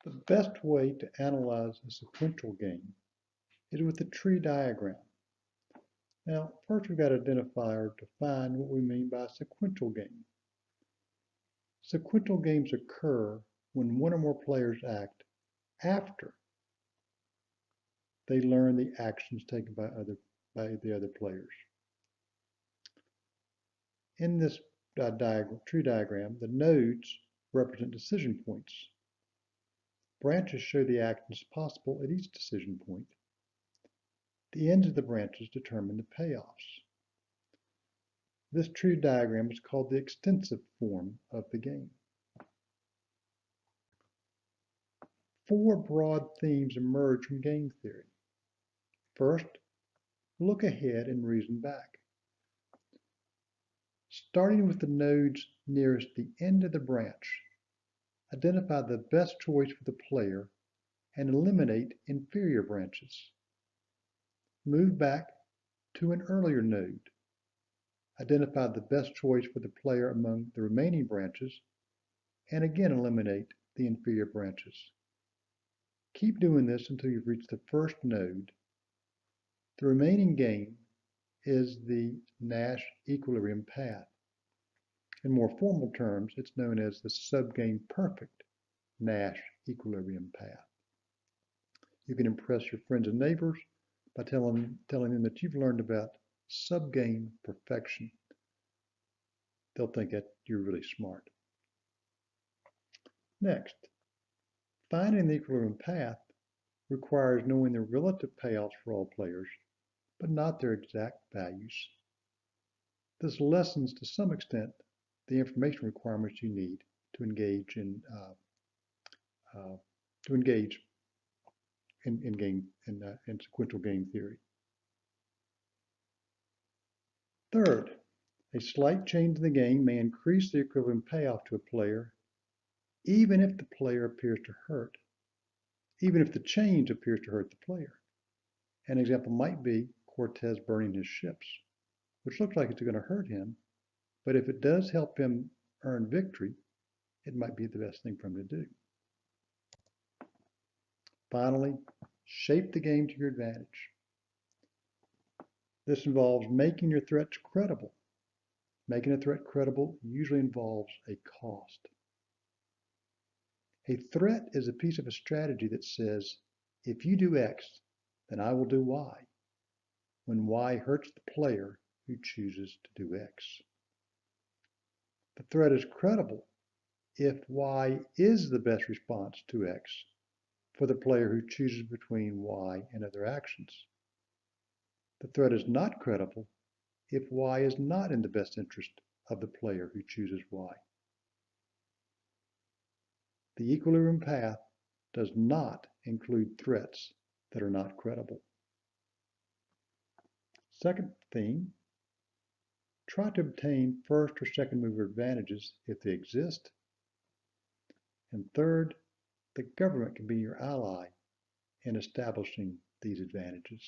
The best way to analyze a sequential game is with the tree diagram. Now, first we've got to identify or define what we mean by a sequential game. Sequential games occur when one or more players act after they learn the actions taken by the other players. In this tree diagram, the nodes represent decision points. Branches show the actions possible at each decision point. The ends of the branches determine the payoffs. This tree diagram is called the extensive form of the game. Four broad themes emerge from game theory. First, look ahead and reason back. Starting with the nodes nearest the end of the branch, identify the best choice for the player and eliminate inferior branches. Move back to an earlier node. Identify the best choice for the player among the remaining branches and again eliminate the inferior branches. Keep doing this until you've reached the first node. The remaining game is the Nash equilibrium path. In more formal terms, it's known as the subgame perfect Nash equilibrium path. You can impress your friends and neighbors by telling them that you've learned about subgame perfection. They'll think that you're really smart. Next, finding the equilibrium path requires knowing the relative payoffs for all players, but not their exact values. This lessens to some extent the information requirements you need to engage in sequential game theory. Third, a slight change in the game may increase the equivalent payoff to a player, even if the change appears to hurt the player. An example might be Cortez burning his ships, which looks like it's going to hurt him, but if it does help him earn victory, it might be the best thing for him to do. Finally, shape the game to your advantage. This involves making your threats credible. Making a threat credible usually involves a cost. A threat is a piece of a strategy that says, if you do X, then I will do Y, when Y hurts the player who chooses to do X. The threat is credible if Y is the best response to X for the player who chooses between Y and other actions. The threat is not credible if Y is not in the best interest of the player who chooses Y. The equilibrium path does not include threats that are not credible. Second theme, try to obtain first or second mover advantages if they exist. And third, the government can be your ally in establishing these advantages.